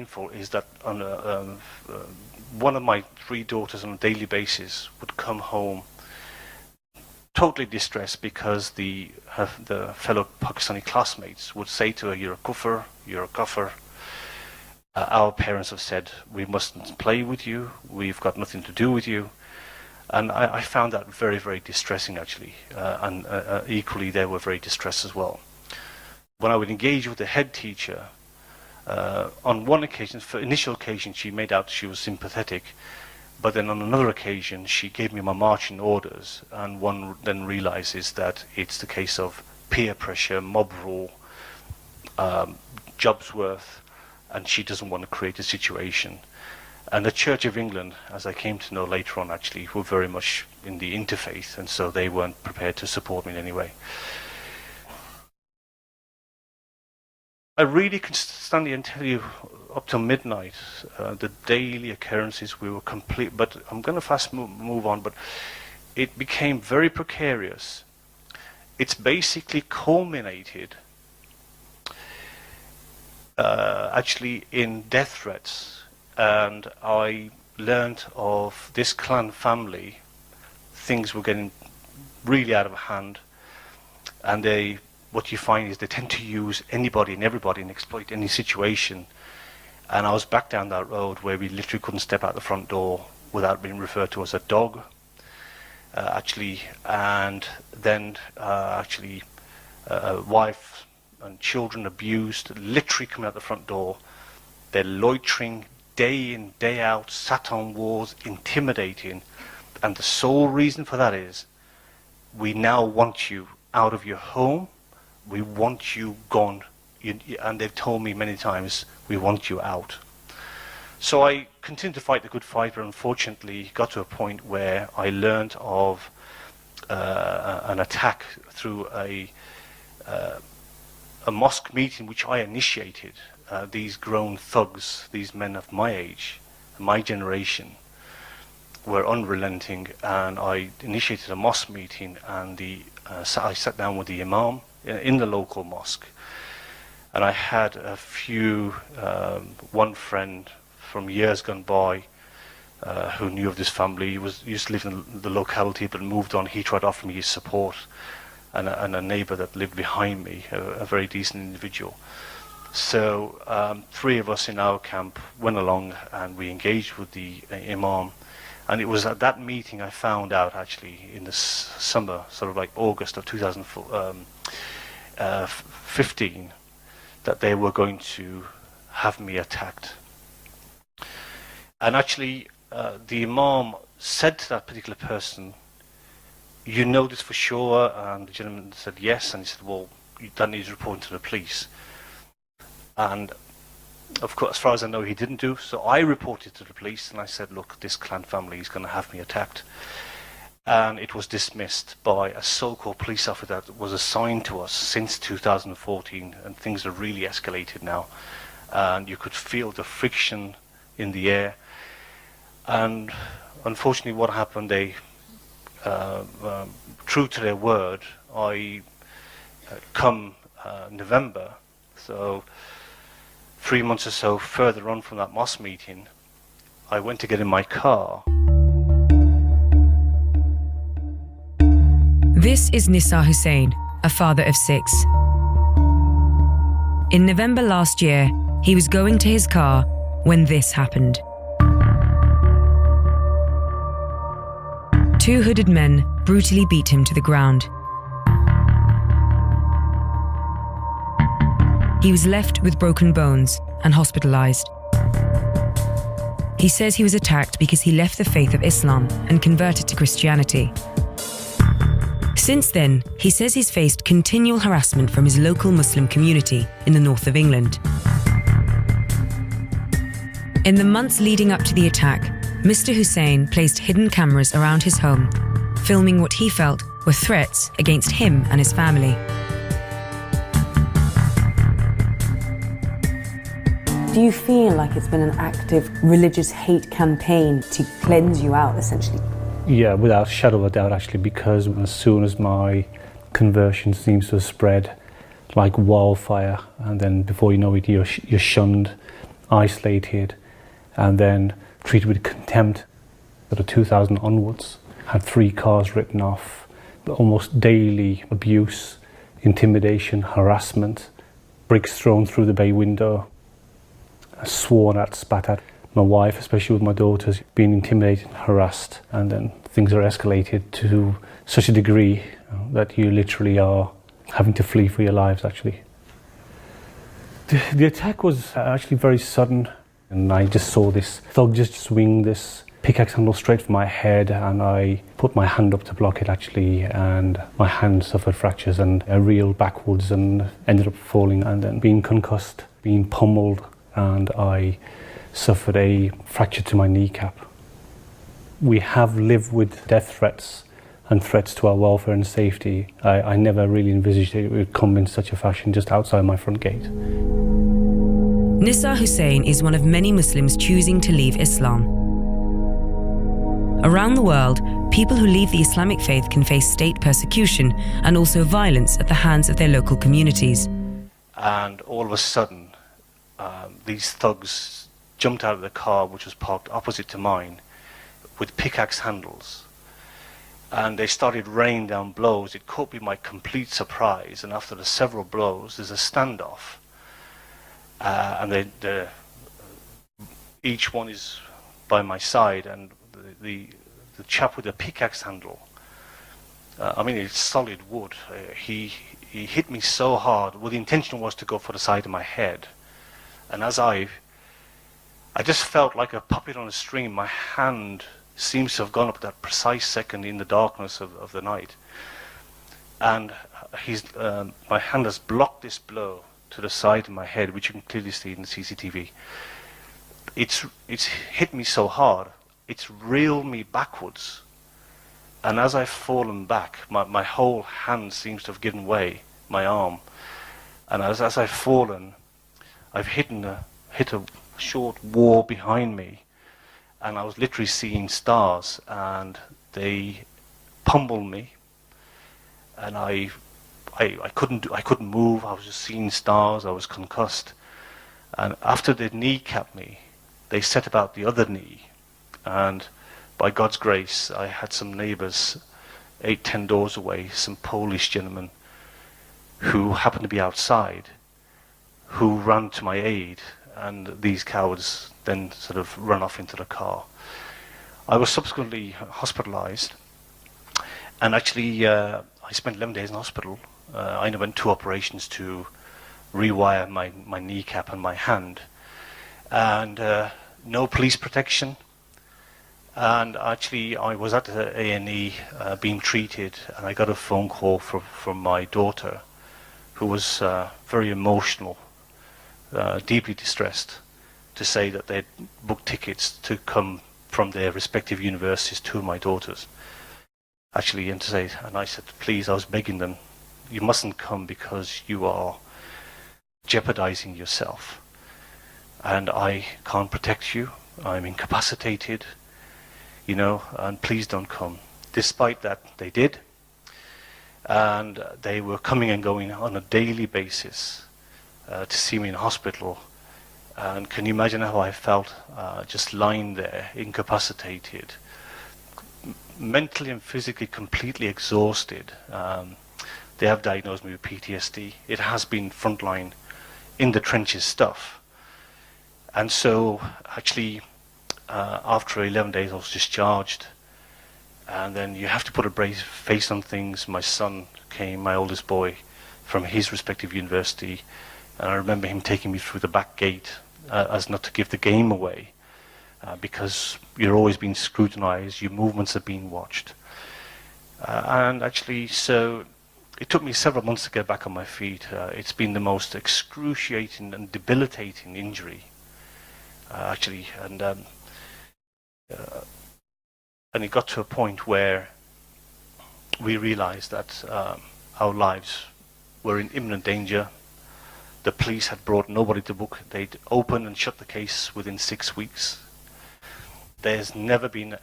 painful is that one of my 3 daughters on a daily basis would come home totally distressed because the fellow Pakistani classmates would say to her, "You're a kufr, you're a kafir. Our parents have said we mustn't play with you, we've got nothing to do with you." And I found that very, very distressing, actually. And equally, they were very distressed as well. When I would engage with the head teacher, on one occasion, for initial occasion, she made out she was sympathetic. But then on another occasion, she gave me my marching orders, and one then realizes that it's the case of peer pressure, mob rule, jobs worth, and she doesn't want to create a situation. And the Church of England, as I came to know later on, actually, were very much in the interfaith, and so they weren't prepared to support me in any way. I really can stand here and tell you up till midnight the daily occurrences. We were complete, but I'm going to fast move on, but it became very precarious. It's basically culminated actually in death threats, and I learned of this clan family. Things were getting really out of hand, and what you find is they tend to use anybody and everybody and exploit any situation. And I was back down that road where we literally couldn't step out the front door without being referred to as a dog, actually. And then wife and children abused, literally coming out the front door. They're loitering day in, day out, sat on walls, intimidating. And the sole reason for that is, we now want you out of your home. We want you gone. And they've told me many times, we want you out. So I continued to fight the good fight, but unfortunately got to a point where I learned of an attack through a mosque meeting which I initiated. These grown thugs, these men of my age, my generation, were unrelenting, and I initiated a mosque meeting, and I sat down with the imam in the local mosque, and I had one friend from years gone by who knew of this family. He used to live in the locality but moved on. He tried to offer me his support, and a neighbour that lived behind me, a very decent individual. So 3 of us in our camp went along and we engaged with the imam. And it was at that meeting I found out, actually, in the summer, sort of like August of 2015, that they were going to have me attacked. And actually, the imam said to that particular person, "You know this for sure?" And the gentleman said yes, and he said, "Well, that needs reporting to the police." And of course, as far as I know, he didn't do. So I reported to the police, and I said, "Look, this clan family is going to have me attacked." And it was dismissed by a so-called police officer that was assigned to us since 2014, and things are really escalated now. And you could feel the friction in the air. And unfortunately, what happened, they, true to their word, come November, so 3 months or so further on from that mosque meeting, I went to get in my car. This is Nissar Hussain, a father of 6. In November last year, he was going to his car when this happened. 2 hooded men brutally beat him to the ground. He was left with broken bones and hospitalized. He says he was attacked because he left the faith of Islam and converted to Christianity. Since then, he says he's faced continual harassment from his local Muslim community in the north of England. In the months leading up to the attack, Mr. Hussain placed hidden cameras around his home, filming what he felt were threats against him and his family. Do you feel like it's been an active religious hate campaign to cleanse you out, essentially? Yeah, without a shadow of a doubt, actually, because as soon as my conversion seems to have spread like wildfire, and then before you know it, you're shunned isolated, and then treated with contempt. Sort of 2000 onwards, had 3 cars written off, almost daily abuse, intimidation, harassment, bricks thrown through the bay window, sworn at, spat at. My wife, especially with my daughters, being intimidated, harassed, and then things are escalated to such a degree that you literally are having to flee for your lives, actually. The attack was actually very sudden, and I just saw this thug just swing this pickaxe handle straight for my head, and I put my hand up to block it, actually, and my hand suffered fractures, and I reeled backwards and ended up falling and then being concussed, being pummeled, and I suffered a fracture to my kneecap. We have lived with death threats and threats to our welfare and safety. I never really envisaged it would come in such a fashion just outside my front gate. Nissar Hussain is one of many Muslims choosing to leave Islam. Around the world, people who leave the Islamic faith can face state persecution and also violence at the hands of their local communities. And all of a sudden, these thugs jumped out of the car, which was parked opposite to mine, with pickaxe handles. And they started raining down blows. It caught me by complete surprise, and after the several blows, there's a standoff. And each one is by my side, and the chap with the pickaxe handle, I mean, it's solid wood. He hit me so hard. Well, the intention was to go for the side of my head. And as I just felt like a puppet on a string. My hand seems to have gone up at that precise second in the darkness of the night. And my hand has blocked this blow to the side of my head, which you can clearly see in the CCTV. It's hit me so hard, it's reeled me backwards. And as I've fallen back, my whole hand seems to have given way, my arm. And as I've fallen, I've hit a short wall behind me, and I was literally seeing stars, and they pummeled me, and I couldn't move. I was just seeing stars. I was concussed, and after they kneecapped me, they set about the other knee, and by God's grace, I had some neighbours 8-10 doors away, some Polish gentlemen who happened to be outside, who ran to my aid, and these cowards then sort of run off into the car. I was subsequently hospitalized, and actually I spent 11 days in hospital. I underwent 2 operations to rewire my kneecap and my hand, and no police protection. And actually I was at the A&E being treated, and I got a phone call from my daughter, who was very emotional, deeply distressed, to say that they'd booked tickets to come from their respective universities, 2 of my daughters, actually, and I said, please, I was begging them, you mustn't come because you are jeopardizing yourself, and I can't protect you, I'm incapacitated, and please don't come. Despite that, they did, and they were coming and going on a daily basis to see me in hospital. And can you imagine how I felt just lying there, incapacitated, mentally and physically completely exhausted. They have diagnosed me with PTSD. It has been frontline, in the trenches stuff. And so actually, after 11 days I was discharged, and then you have to put a brave face on things. My son came, my oldest boy, from his respective university, and I remember him taking me through the back gate, as not to give the game away, because you're always being scrutinized, your movements are being watched. And actually, so it took me several months to get back on my feet. It's been the most excruciating and debilitating injury, actually, and it got to a point where we realized that our lives were in imminent danger. The police had brought nobody to book. They'd opened and shut the case within 6 weeks. There's never been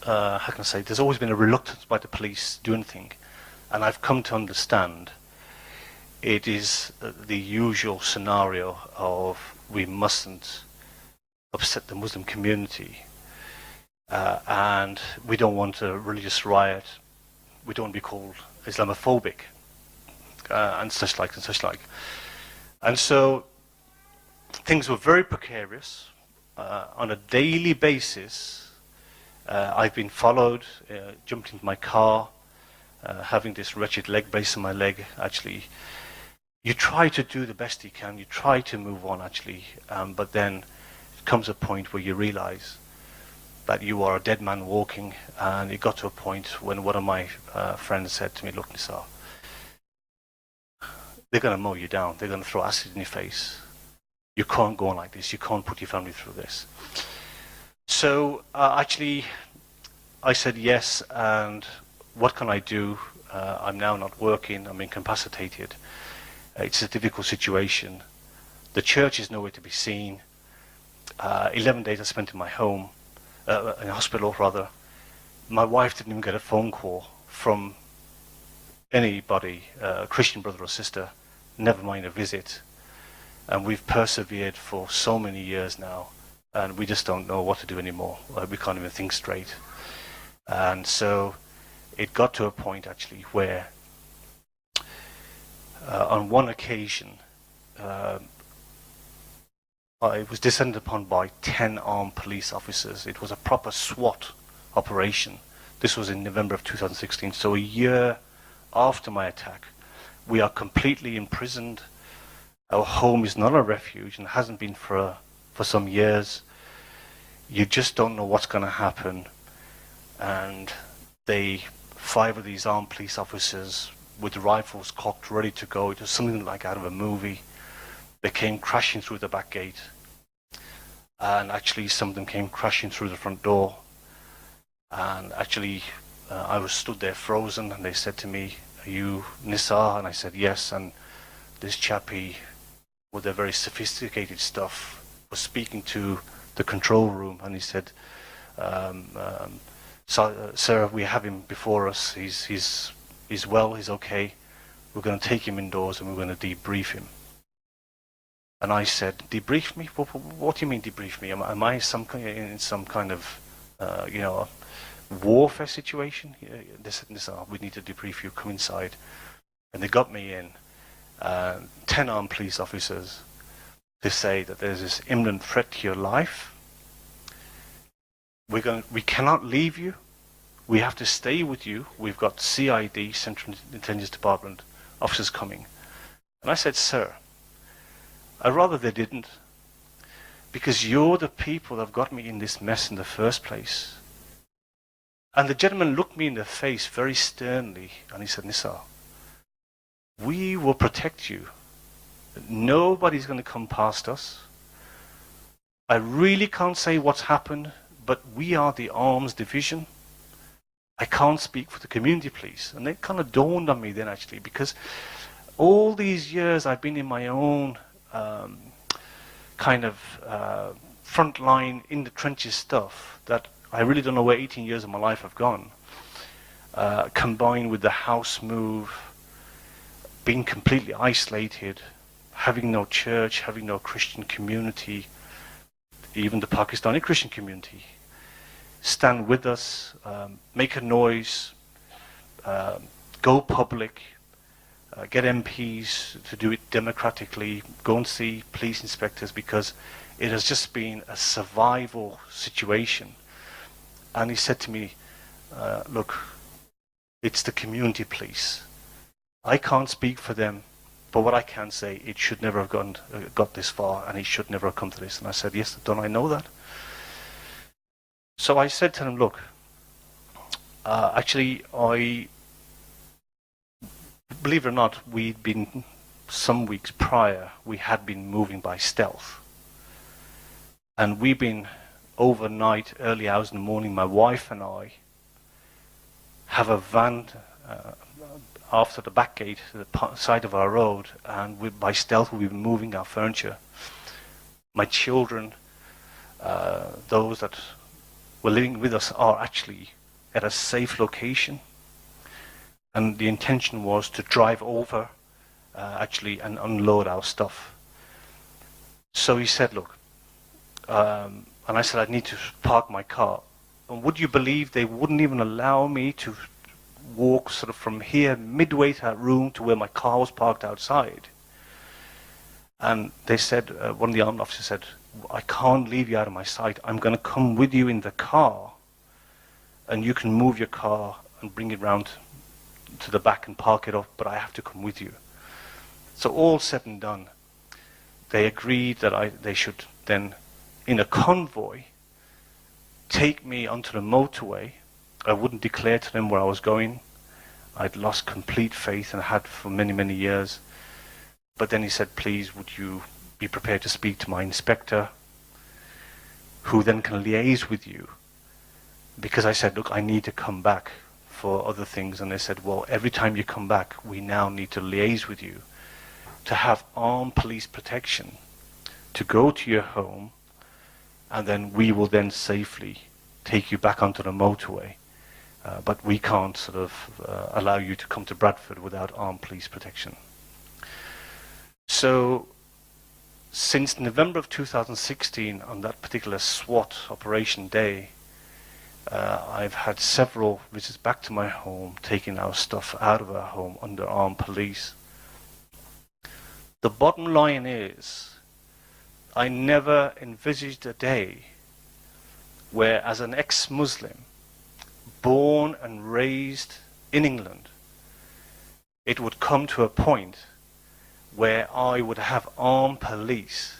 there's always been a reluctance by the police to do anything. And I've come to understand it is the usual scenario of we mustn't upset the Muslim community, and we don't want a religious riot. We don't want to be called Islamophobic, and such like and such like. And so things were very precarious. On a daily basis, I've been followed, jumped into my car, having this wretched leg brace on my leg. Actually, you try to do the best you can, you try to move on actually, but then it comes a point where you realize that you are a dead man walking. And it got to a point when one of my friends said to me, look, Nissar, they're going to mow you down, they're going to throw acid in your face. You can't go on like this, you can't put your family through this. So actually I said yes, and what can I do? I'm now not working, I'm incapacitated. It's a difficult situation. The church is nowhere to be seen. 11 days I spent in my home, in hospital rather. My wife didn't even get a phone call from anybody, Christian brother or sister, never mind a visit. And we've persevered for so many years now, and we just don't know what to do anymore. We can't even think straight. And so it got to a point actually where on one occasion I was descended upon by 10 armed police officers. It was a proper SWAT operation. This was in November of 2016, so a year after my attack. We are completely imprisoned. Our home is not a refuge and hasn't been for some years. You just don't know what's going to happen. And 5 of these armed police officers with rifles cocked, ready to go. It was something like out of a movie. They came crashing through the back gate. And actually some of them came crashing through the front door. And actually I was stood there frozen, and they said to me, are you Nissar? And I said yes. And this chappie with their very sophisticated stuff was speaking to the control room, and he said, sir, we have him before us, he's well, he's okay, we're going to take him indoors and we're going to debrief him. And I said, debrief me? What do you mean debrief me? Am I in some kind of warfare situation? They said, Nissar, we need to debrief you, come inside. And they got me in, 10 armed police officers, to say that there's this imminent threat to your life. We cannot leave you. We have to stay with you. We've got CID, Central Intelligence Department, officers coming. And I said, sir, I'd rather they didn't, because you're the people that have got me in this mess in the first place. And the gentleman looked me in the face very sternly, and he said, Nissar, we will protect you. Nobody's going to come past us. I really can't say what's happened, but we are the arms division. I can't speak for the community police. And it kind of dawned on me then actually, because all these years I've been in my own front line, in the trenches stuff, that I really don't know where 18 years of my life have gone. Combined with the house move, being completely isolated, having no church, having no Christian community, even the Pakistani Christian community. Stand with us, make a noise, go public, get MPs to do it democratically, go and see police inspectors, because it has just been a survival situation. And he said to me, look, it's the community police. I can't speak for them, but what I can say, it should never have got this far, and it should never have come to this. And I said, yes, don't I know that? So I said to him, look, actually, believe it or not, we'd been, some weeks prior, we had been moving by stealth. And we've been overnight, early hours in the morning, my wife and I have a van after the back gate, to the side of our road, and by stealth we've been moving our furniture. My children, those that were living with us, are actually at a safe location, and the intention was to drive over actually and unload our stuff. So he said, look, and I said I need to park my car. And would you believe they wouldn't even allow me to walk sort of from here midway to that room to where my car was parked outside? And they said, one of the armed officers said, I can't leave you out of my sight. I'm going to come with you in the car, and you can move your car and bring it round to the back and park it up, but I have to come with you. So all said and done, they agreed that they should then, in a convoy, take me onto the motorway. I wouldn't declare to them where I was going. I'd lost complete faith, and I had for many, many years. But then he said, please, would you be prepared to speak to my inspector, who then can liaise with you? Because I said, look, I need to come back for other things. And they said, well, every time you come back, we now need to liaise with you to have armed police protection, to go to your home, and then we will then safely take you back onto the motorway. But we can't sort of allow you to come to Bradford without armed police protection. So since November of 2016, on that particular SWAT operation day, I've had several visits back to my home, taking our stuff out of our home under armed police. The bottom line is, I never envisaged a day where, as an ex-Muslim, born and raised in England, it would come to a point where I would have armed police,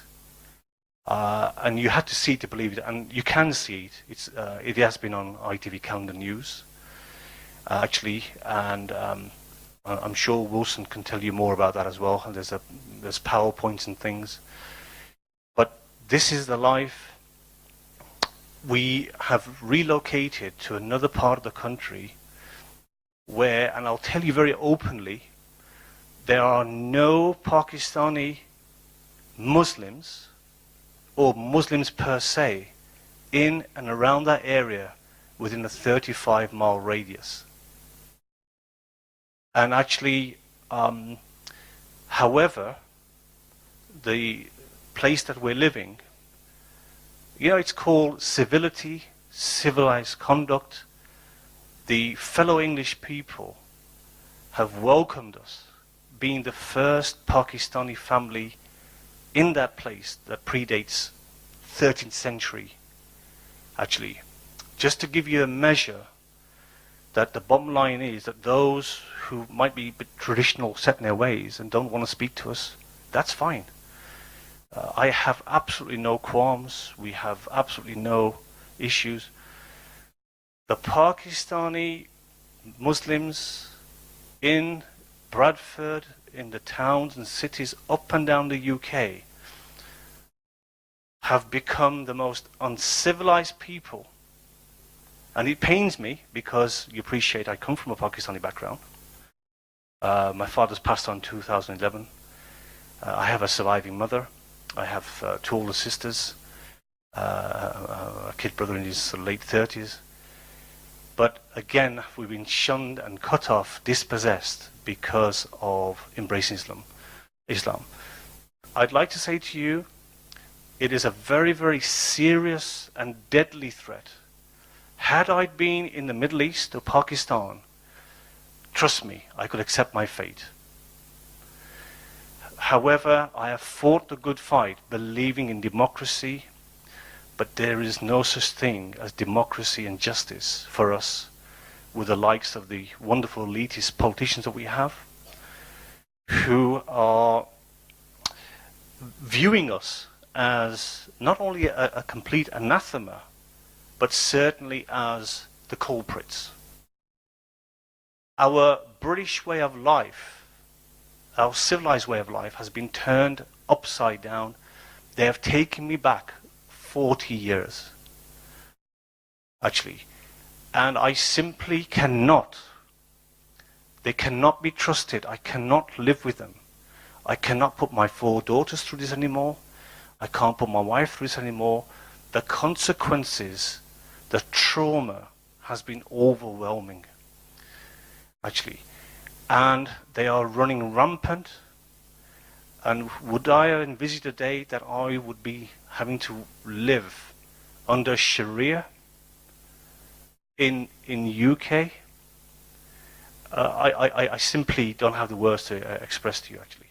and you had to see it to believe it, and you can see it. It has been on ITV Calendar News, actually, and I'm sure Wilson can tell you more about that as well. And there's PowerPoints and things. But this is the life. We have relocated to another part of the country where, and I'll tell you very openly, there are no Pakistani Muslims or Muslims per se in and around that area within a 35-mile radius. And actually, however, the place that we're living, it's called civility, civilized conduct. The fellow English people have welcomed us, being the first Pakistani family in that place that predates 13th century, actually. Just to give you a measure, that the bottom line is that those who might be a bit traditional set in their ways and don't want to speak to us, that's fine. I have absolutely no qualms. We have absolutely no issues. The Pakistani Muslims in Bradford, in the towns and cities up and down the UK, have become the most uncivilized people. And it pains me, because you appreciate I come from a Pakistani background. My father's passed on in 2011. I have a surviving mother. I have two older sisters, a kid brother in his late 30s. But again, we've been shunned and cut off, dispossessed, because of embracing Islam. I'd like to say to you, it is a very, very serious and deadly threat. Had I been in the Middle East or Pakistan, trust me, I could accept my fate. However, I have fought the good fight, believing in democracy, but there is no such thing as democracy and justice for us with the likes of the wonderful elitist politicians that we have, who are viewing us as not only a complete anathema, but certainly as the culprits. Our British way of life, our civilized way of life, has been turned upside down. They have taken me back 40 years, actually. And I simply cannot. They cannot be trusted. I cannot live with them. I cannot put my 4 daughters through this anymore. I can't put my wife through this anymore. The consequences, the trauma has been overwhelming, actually. And they are running rampant. And would I envisage a day that I would be having to live under Sharia in UK? I simply don't have the words to express to you, actually.